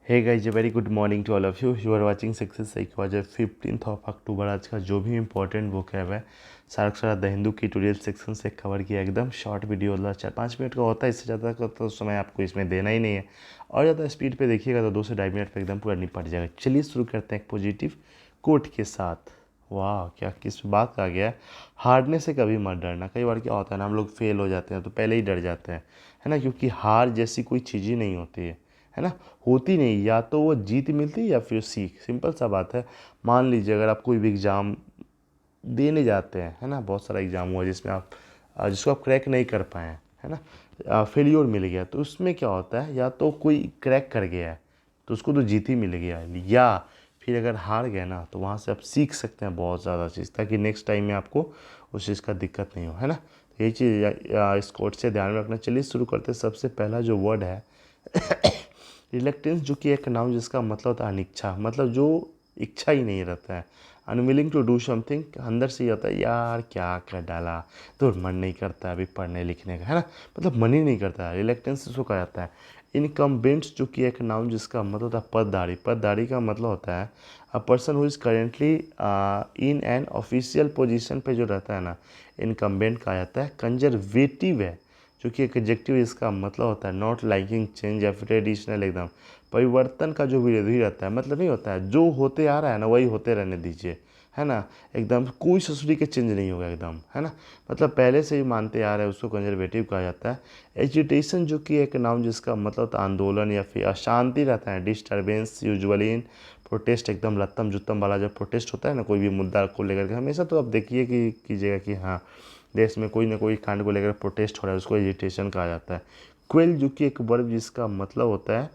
Hey guys, a very good morning to all of you are watching success psychology. 15 अक्टूबर आज का जो भी इंपॉर्टेंट बुक है सारा का सारा द हिंदू की ट्यूटोरियल सेक्शन से कवर किया। एकदम शॉर्ट वीडियो मतलब 4-5 मिनट का होता है, इससे ज़्यादा का तो समय आपको इसमें देना ही नहीं है। और ज़्यादा स्पीड पे देखिएगा तो 2 से 2.5 मिनट पे एकदम पूरा निपट जाएगा। चलिए शुरू करते हैं एक पॉजिटिव कोट के साथ। वाह, क्या किस बात का गया है, हारने से कभी मत डरना। कई बार क्या होता है ना, हम लोग फेल हो जाते हैं तो पहले ही डर जाते हैं, है ना, क्योंकि हार जैसी कोई चीज़ ही नहीं होती है ना, होती नहीं। या तो वो जीत मिलती है या फिर सीख। सिंपल सा बात है। मान लीजिए अगर आप कोई भी एग्ज़ाम देने जाते हैं, है ना, बहुत सारा एग्ज़ाम हुआ जिसमें आप जिसको आप क्रैक नहीं कर पाए हैं, है ना, फेलियर मिल गया, तो उसमें क्या होता है, या तो कोई क्रैक कर गया है तो उसको तो जीत ही मिल गया, या फिर अगर हार गए ना तो वहाँ से आप सीख सकते हैं बहुत ज़्यादा चीज़, ताकि नेक्स्ट टाइम में आपको उस चीज़ का दिक्कत नहीं हो, है ना। तो यही चीज़ इस कोट से ध्यान में रखना। चलिए शुरू करते हैं। सबसे पहला जो वर्ड है रिलेक्टेंस, जो कि एक नाउन जिसका मतलब होता है अनिच्छा, मतलब जो इच्छा ही नहीं रहता है। अनविलिंग टू डू समथिंग, अंदर से ही होता है यार क्या कर डाला, तो मन नहीं करता अभी पढ़ने लिखने का, है ना, मतलब मन ही नहीं करता है। रिलेक्टेंस इसको कहा जाता है। इनकम्बेंट्स, जो कि एक नाउन जिसका मतलब होता है पदधारी। पदधारी का मतलब होता है a person who is currently in an official position पे जो रहता है ना, इनकम्बेंट कहा जाता है। कंजर्वेटिव है, जो कि एक एडजेक्टिव, इसका मतलब होता है नॉट लाइकिंग चेंज या फिर ट्रेडिशनल, एकदम परिवर्तन का जो विरोधी रहता है। मतलब नहीं होता है जो होते आ रहा है ना वही होते रहने दीजिए, है ना, एकदम कोई ससुरी के चेंज नहीं होगा एकदम, है ना, मतलब पहले से ही मानते आ रहे हैं, उसको कंजर्वेटिव कहा जाता है। एजिटेशन, जो कि एक नाउन जिसका मतलब होता है आंदोलन या फिर अशांति रहता है। डिस्टर्बेंस, यूजुअली इन प्रोटेस्ट, एकदम लत्तम जुत्तम वाला जब प्रोटेस्ट होता है ना कोई भी मुद्दा को लेकर के, हमेशा तो आप देखिए कि कीजिएगा कि हाँ देश में कोई ना कोई कांड को लेकर प्रोटेस्ट हो रहा है, उसको एजिटेशन कहा जाता है। क्वेल, जो कि एक वर्ब जिसका मतलब होता है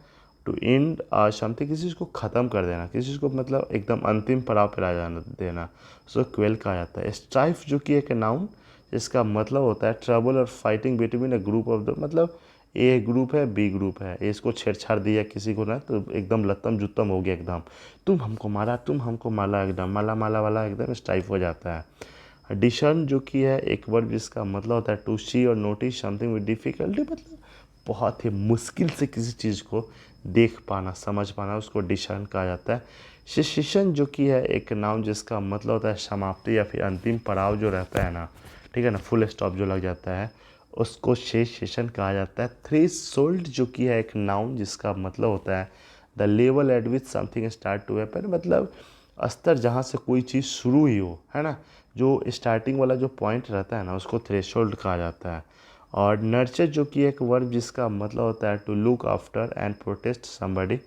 टू एंड समथिंग, किसी चीज़ को ख़त्म कर देना, किसी चीज़ को मतलब एकदम अंतिम पड़ाव पर आ जाना देना, उसको क्वेल कहा जाता है। स्ट्राइफ, जो कि एक नाउन जिसका मतलब होता है ट्रबल और fighting between a group of the, मतलब ए ग्रुप है बी ग्रुप है, ए इसको छेड़छाड़ दिया किसी को ना तो एकदम लत्तम जुत्तम हो गया एकदम, तुम हमको मारा तुम हमको मारा, एकदम माला माला वाला एकदम स्ट्राइफ हो जाता है। डिशन, जो कि है एक वर्ड जिसका मतलब होता है टू सी और नोटिस समथिंग विद डिफ़िकल्टी, मतलब बहुत ही मुश्किल से किसी चीज़ को देख पाना समझ पाना, उसको डिशन कहा जाता है। सेसेशन, जो कि है एक नाउन जिसका मतलब होता है समाप्ति या फिर अंतिम पड़ाव जो रहता है ना, ठीक है ना, फुल स्टॉप जो लग जाता है, उसको सेसेशन कहा जाता है। थ्रेशोल्ड, जो कि है एक नाउन जिसका मतलब होता है the level at which something start to happen, मतलब स्तर जहाँ से कोई चीज़ शुरू ही हो, है ना, जो स्टार्टिंग वाला जो पॉइंट रहता है ना उसको थ्रेशोल्ड कहा जाता है। और नर्चर, जो कि एक वर्ब जिसका मतलब होता है to look after and protest somebody,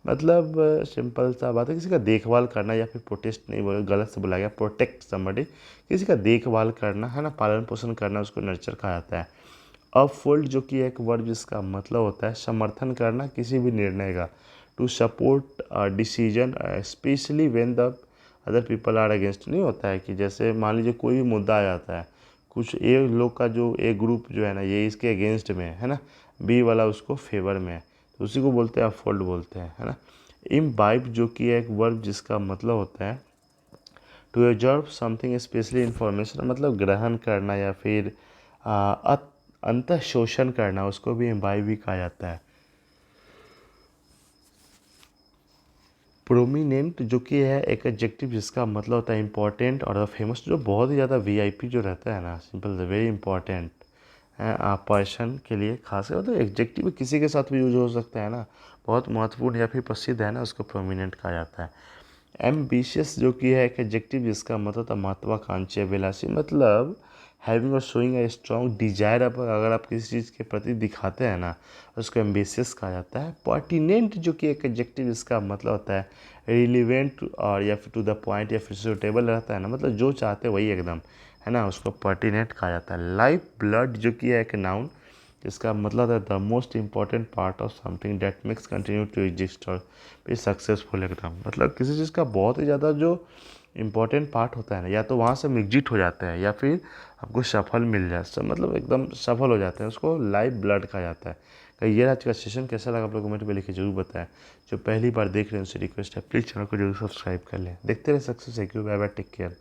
मतलब सिंपल सा बात है, किसी का देखभाल करना, या फिर प्रोटेस्ट नहीं बोले, गलत से बोला गया, प्रोटेक्ट समबडी, किसी का देखभाल करना, है ना, पालन पोषण करना, उसको नर्चर कहा जाता है। अपफोल्ड, जो कि एक वर्ब जिसका मतलब होता है समर्थन करना किसी भी निर्णय का, to support decision specially when the other people are against, नहीं होता है कि जैसे मान लीजिए कोई भी मुद्दा आ जाता है, कुछ ए लोग का जो ए ग्रुप जो है ना ये इसके अगेंस्ट में है ना, बी वाला उसको फेवर में है, तो उसी को बोलते हैं अपफोल्ड बोलते हैं, है ना। इम्बाइब, जो कि एक वर्ब जिसका मतलब होता है to observe something specially information, मतलब ग्रहण करना या फिर अंतः शोषण करना, उसको भी इम्बाइब भी कहा जाता है। प्रोमिनेंट, जो कि है एक एडजेक्टिव जिसका मतलब होता है इंपॉर्टेंट और फेमस, जो बहुत ही ज़्यादा वीआईपी जो रहता है ना, सिंपल वेरी इंपॉर्टेंट है पर्सन के लिए खास, मतलब एडजेक्टिव किसी के साथ भी यूज हो सकता है ना, बहुत महत्वपूर्ण या फिर प्रसिद्ध है ना, उसको प्रोमिनेंट कहा जाता है। एम्बिशियस, जो कि है एक एडजेक्टिव जिसका मतलब था महत्वाकांक्षी अभिलाषी, मतलब हैविंग और शोइंग ए स्ट्रॉन्ग डिजायर, अगर आप किसी चीज़ के प्रति दिखाते हैं ना उसको एम्बिशियस कहा जाता है। पर्टिनेंट, जो कि एक एडजेक्टिव जिसका मतलब होता है रिलीवेंट और या फिर टू द पॉइंट या फिर सूटेबल रहता है ना, मतलब जो चाहते वही एकदम, है ना, उसको पर्टिनेंट कहा जाता है। लाइफ ब्लड, जो कि है एक नाउन जिसका मतलब है the most important part of something that makes continue to exist or be successful, एकदम मतलब किसी चीज़ का बहुत ही ज़्यादा जो इंपॉर्टेंट पार्ट होता है ना, या तो वहाँ से हम एग्जिट हो जाते हैं या फिर आपको सफल मिल जाए, सब मतलब एकदम सफल हो जाते हैं, उसको लाइफ ब्लड कहा जाता है। कहीं ये आज का सेशन कैसा लगा आप लोग कमेंट में लिखे जरूर बताएं। जो पहली बार देख रहे हैं उनसे रिक्वेस्ट है प्लीज़ चैनल को जरूर सब्सक्राइब कर लें। देखते रहे सक्सेस है, बाय बाय, टेक केयर।